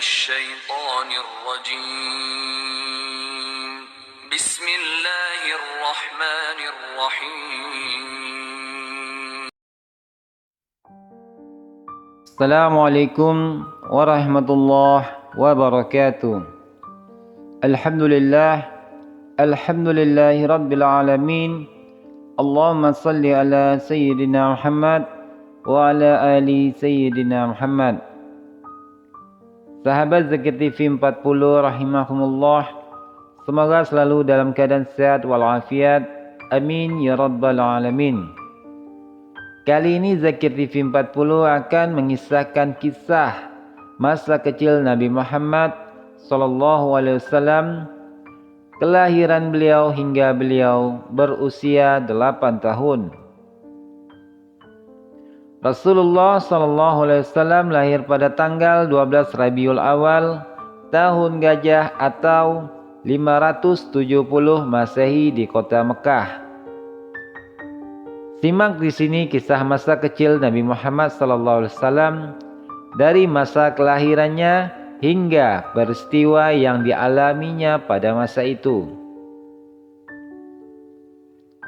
الشيطان الرجيم بسم الله الرحمن الرحيم Assalamualaikum warahmatullahi wabarakatuh. Alhamdulillahi rabbil alamin. Allahumma salli ala sayyidina Muhammad wa ala ali sayyidina Muhammad. Sahabat Zakir TV 40 rahimahumullah, semoga selalu dalam keadaan sehat walafiat. Amin ya rabbal alamin. Kali ini Zakir TV 40 akan mengisahkan kisah masa kecil Nabi Muhammad SAW, kelahiran beliau hingga beliau berusia 8 tahun. Rasulullah SAW lahir pada tanggal 12 Rabiul Awal tahun Gajah atau 570 Masehi di kota Mekah. Simak di sini kisah masa kecil Nabi Muhammad SAW dari masa kelahirannya hingga peristiwa yang dialaminya pada masa itu.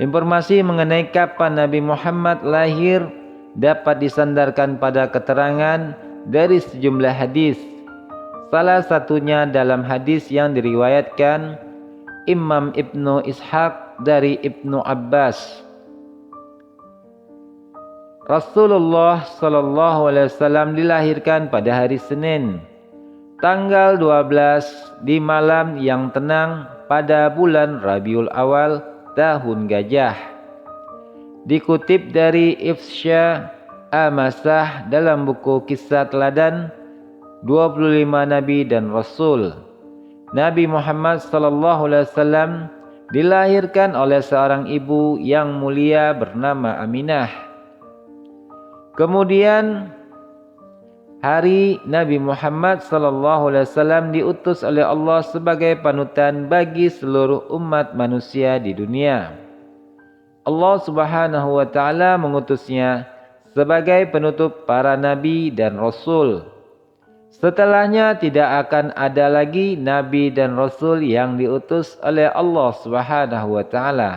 Informasi mengenai kapan Nabi Muhammad lahir dapat disandarkan pada keterangan dari sejumlah hadis. Salah satunya dalam hadis yang diriwayatkan Imam Ibnu Ishaq dari Ibnu Abbas. Rasulullah SAW dilahirkan pada hari Senin, tanggal 12 di malam yang tenang pada bulan Rabiul Awal tahun Gajah. Dikutip dari Ifsha Amasah dalam buku Kisah Teladan 25 Nabi dan Rasul. Nabi Muhammad SAW dilahirkan oleh seorang ibu yang mulia bernama Aminah. Kemudian hari Nabi Muhammad SAW diutus oleh Allah sebagai panutan bagi seluruh umat manusia di dunia. Allah Subhanahu wa taala mengutusnya sebagai penutup para nabi dan rasul. Setelahnya tidak akan ada lagi nabi dan rasul yang diutus oleh Allah Subhanahu wa taala.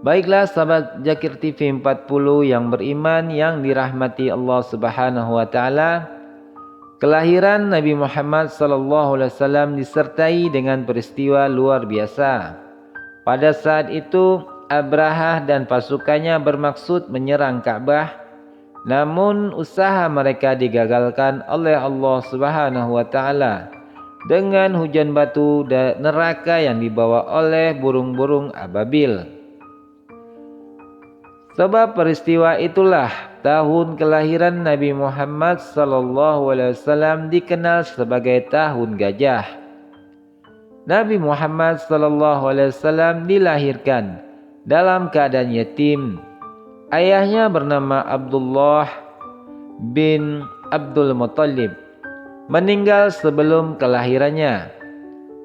Baiklah sahabat Zakir TV 40 yang beriman yang dirahmati Allah Subhanahu wa taala. Kelahiran Nabi Muhammad SAW disertai dengan peristiwa luar biasa. Pada saat itu Abrahah dan pasukannya bermaksud menyerang Ka'bah, namun usaha mereka digagalkan oleh Allah Subhanahu wa taala dengan hujan batu dan neraka yang dibawa oleh burung-burung ababil. Sebab peristiwa itulah tahun kelahiran Nabi Muhammad SAW dikenal sebagai tahun Gajah. Nabi Muhammad SAW dilahirkan dalam keadaan yatim. Ayahnya bernama Abdullah bin Abdul Muttalib, meninggal sebelum kelahirannya.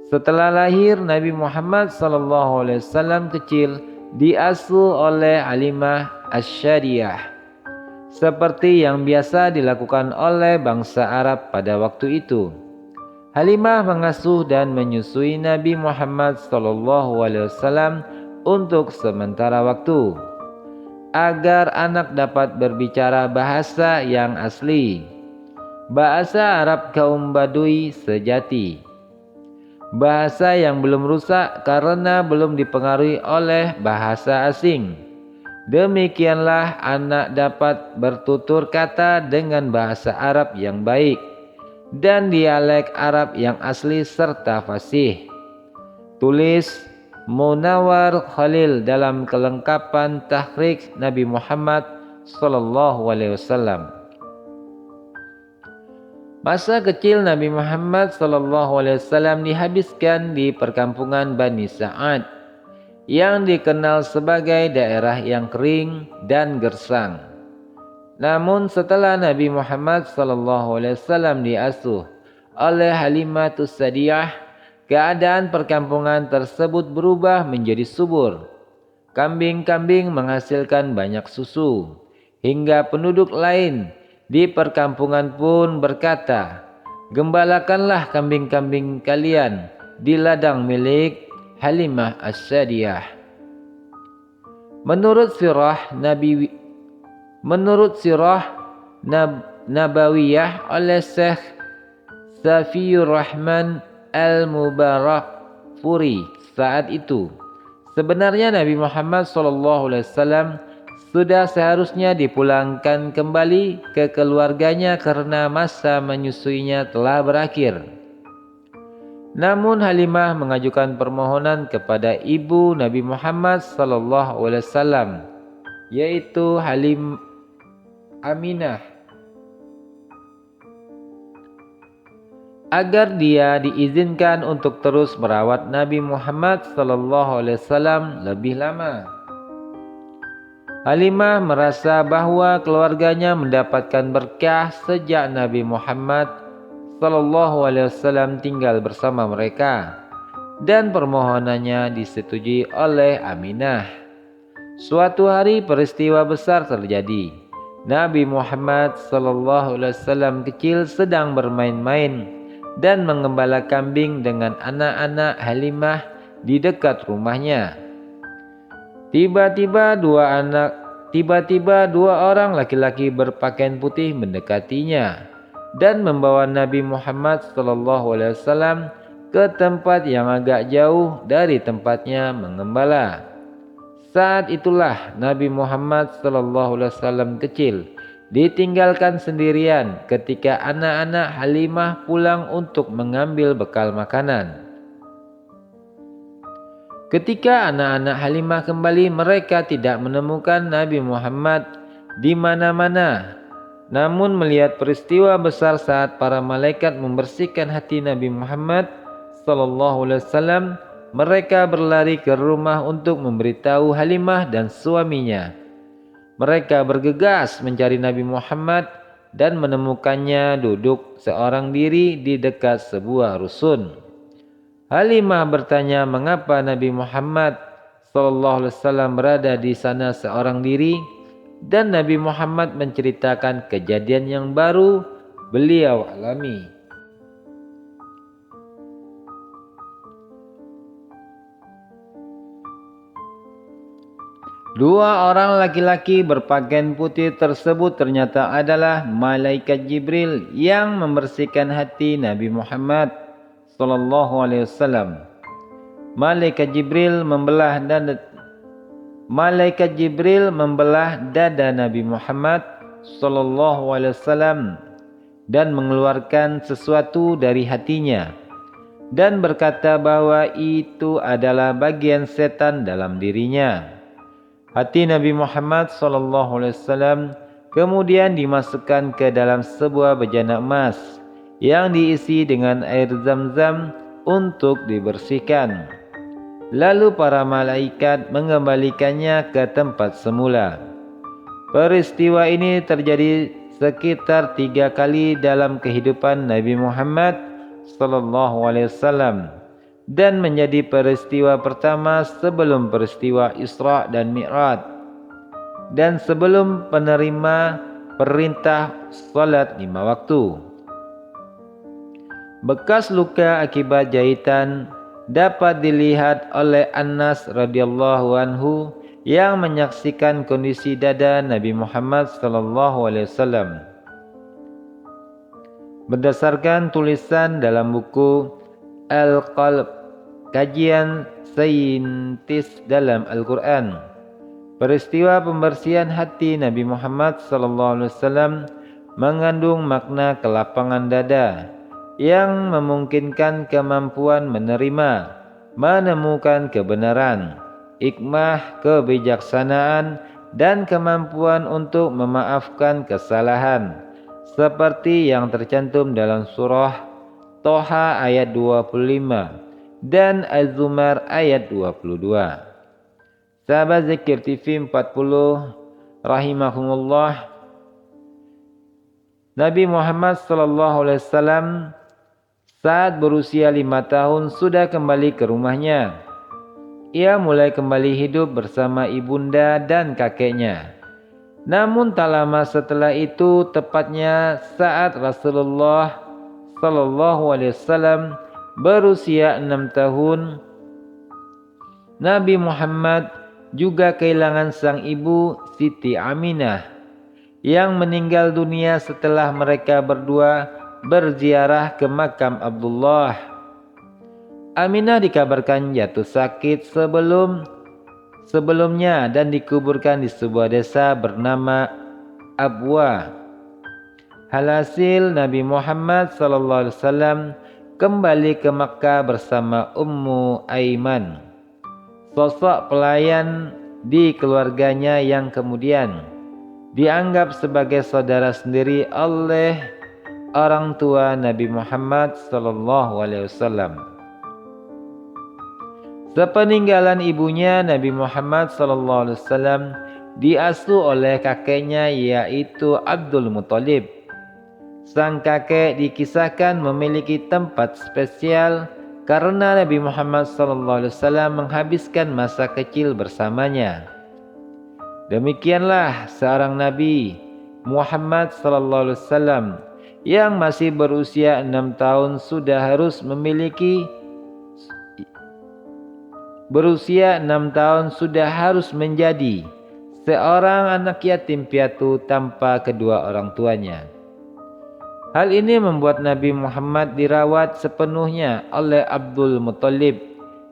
Setelah lahir, Nabi Muhammad SAW kecil diasuh oleh Halimah Asy-Syariah, seperti yang biasa dilakukan oleh bangsa Arab pada waktu itu. Halimah mengasuh dan menyusui Nabi Muhammad SAW untuk sementara waktu, agar anak dapat berbicara bahasa yang asli, bahasa Arab kaum Badui sejati. Bahasa yang belum rusak karena belum dipengaruhi oleh bahasa asing. Demikianlah anak dapat bertutur kata dengan bahasa Arab yang baik dan dialek Arab yang asli serta fasih. Tulis Munawwar Khalil dalam kelengkapan tahqiq Nabi Muhammad SAW. Masa kecil Nabi Muhammad SAW dihabiskan di perkampungan Bani Sa'ad yang dikenal sebagai daerah yang kering dan gersang. Namun setelah Nabi Muhammad SAW diasuh oleh Halimatus Sa'diyah, keadaan perkampungan tersebut berubah menjadi subur. Kambing-kambing menghasilkan banyak susu, hingga penduduk lain di perkampungan pun berkata, "Gembalakanlah kambing-kambing kalian di ladang milik Halimah As-Sa'diyah." Menurut sirah Nabawiyah oleh Syekh Safiyur Rahman Al-Mubarakfuri saat itu, sebenarnya Nabi Muhammad SAW sudah seharusnya dipulangkan kembali ke keluarganya karena masa menyusuinya telah berakhir. Namun Halimah mengajukan permohonan kepada ibu Nabi Muhammad SAW, yaitu Aminah, agar dia diizinkan untuk terus merawat Nabi Muhammad SAW lebih lama. Halimah merasa bahwa keluarganya mendapatkan berkah sejak Nabi Muhammad SAW tinggal bersama mereka, dan permohonannya disetujui oleh Aminah. Suatu hari peristiwa besar terjadi. Nabi Muhammad SAW kecil sedang bermain-main dan mengembala kambing dengan anak-anak Halimah di dekat rumahnya. Tiba-tiba dua orang laki-laki berpakaian putih mendekatinya dan membawa Nabi Muhammad SAW ke tempat yang agak jauh dari tempatnya mengembala. Saat itulah Nabi Muhammad SAW kecil ditinggalkan sendirian ketika anak-anak Halimah pulang untuk mengambil bekal makanan. Ketika anak-anak Halimah kembali, mereka tidak menemukan Nabi Muhammad di mana-mana. Namun melihat peristiwa besar saat para malaikat membersihkan hati Nabi Muhammad SAW, mereka berlari ke rumah untuk memberitahu Halimah dan suaminya. Mereka bergegas mencari Nabi Muhammad dan menemukannya duduk seorang diri di dekat sebuah rusun. Halimah bertanya mengapa Nabi Muhammad SAW berada di sana seorang diri, dan Nabi Muhammad menceritakan kejadian yang baru beliau alami. Dua orang laki-laki berpakaian putih tersebut ternyata adalah malaikat Jibril yang membersihkan hati Nabi Muhammad SAW. Malaikat Jibril membelah dada Nabi Muhammad SAW dan mengeluarkan sesuatu dari hatinya dan berkata bahwa itu adalah bagian setan dalam dirinya. Hati Nabi Muhammad SAW kemudian dimasukkan ke dalam sebuah bejana emas yang diisi dengan air zam-zam untuk dibersihkan. Lalu para malaikat mengembalikannya ke tempat semula. Peristiwa ini terjadi sekitar 3 kali dalam kehidupan Nabi Muhammad SAW dan menjadi peristiwa pertama sebelum peristiwa Isra dan Mi'raj dan sebelum penerima perintah salat 5 waktu. Bekas luka akibat jahitan dapat dilihat oleh Anas radhiyallahu anhu yang menyaksikan kondisi dada Nabi Muhammad SAW. Berdasarkan tulisan dalam buku Al-Qalb, kajian saintis dalam Al-Quran, peristiwa pembersihan hati Nabi Muhammad SAW mengandung makna kelapangan dada yang memungkinkan kemampuan menerima, menemukan kebenaran, hikmah, kebijaksanaan, dan kemampuan untuk memaafkan kesalahan, seperti yang tercantum dalam surah Toha ayat 25 dan Az-Zumar ayat 22. Sahabat Zikir TV 40 rahimahumullah, Nabi Muhammad SAW saat berusia 5 tahun sudah kembali ke rumahnya. Ia mulai kembali hidup bersama ibunda dan kakeknya. Namun tak lama setelah itu, tepatnya saat Rasulullah SAW berusia 6 tahun, Nabi Muhammad juga kehilangan sang ibu Siti Aminah yang meninggal dunia setelah mereka berdua berziarah ke makam Abdullah. Aminah dikabarkan jatuh sakit sebelumnya dan dikuburkan di sebuah desa bernama Abwa. Alhasil Nabi Muhammad SAW kembali ke Makkah bersama Ummu Aiman, sosok pelayan di keluarganya yang kemudian dianggap sebagai saudara sendiri oleh orang tua Nabi Muhammad SAW. Sepeninggalan ibunya, Nabi Muhammad SAW diasuh oleh kakeknya yaitu Abdul Muthalib. Sang kakek dikisahkan memiliki tempat spesial karena Nabi Muhammad SAW menghabiskan masa kecil bersamanya. Demikianlah seorang Nabi Muhammad SAW yang masih berusia 6 tahun sudah harus menjadi seorang anak yatim piatu tanpa kedua orang tuanya. Hal ini membuat Nabi Muhammad dirawat sepenuhnya oleh Abdul Muthalib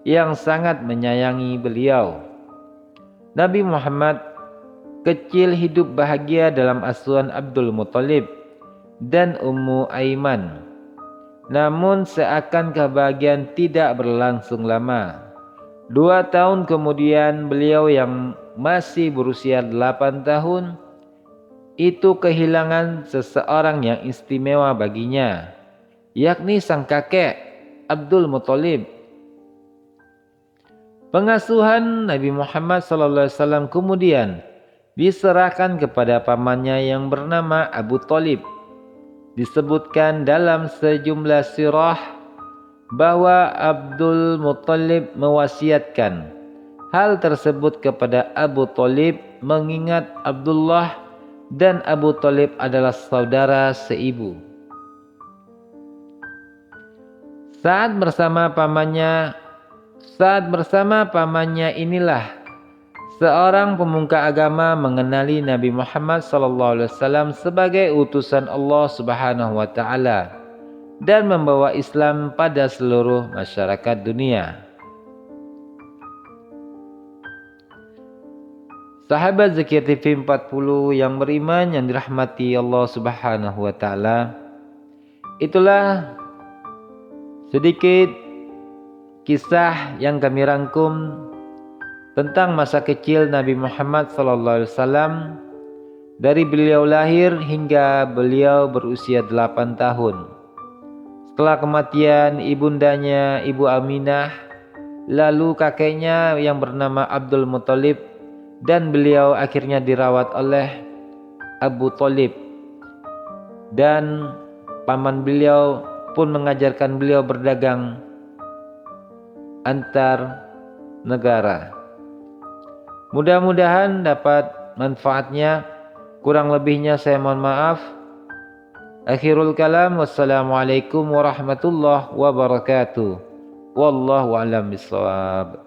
yang sangat menyayangi beliau. Nabi Muhammad kecil hidup bahagia dalam asuhan Abdul Muthalib dan Ummu Aiman. Namun seakan kebahagiaan tidak berlangsung lama. 2 tahun kemudian beliau yang masih berusia 8 tahun itu kehilangan seseorang yang istimewa baginya, yakni sang kakek Abdul Muthalib. Pengasuhan Nabi Muhammad SAW kemudian diserahkan kepada pamannya yang bernama Abu Thalib. Disebutkan dalam sejumlah sirah bahwa Abdul Muthalib mewasiatkan hal tersebut kepada Abu Thalib mengingat Abdullah dan Abu Thalib adalah saudara seibu. Saat bersama pamannya inilah seorang pemuka agama mengenali Nabi Muhammad SAW sebagai utusan Allah Subhanahu wa Ta'ala dan membawa Islam pada seluruh masyarakat dunia. Sahabat Zakir TV 40 yang beriman yang dirahmati Allah Subhanahu wa Ta'ala, itulah sedikit kisah yang kami rangkum tentang masa kecil Nabi Muhammad SAW dari beliau lahir hingga beliau berusia 8 tahun. Setelah kematian ibundanya Ibu Aminah, lalu kakeknya yang bernama Abdul Muthalib, dan beliau akhirnya dirawat oleh Abu Thalib, dan paman beliau pun mengajarkan beliau berdagang antar negara. Mudah-mudahan dapat manfaatnya. Kurang lebihnya saya mohon maaf. Akhirul kalam, wassalamualaikum warahmatullahi wabarakatuh. Wallahu a'lam bishawab.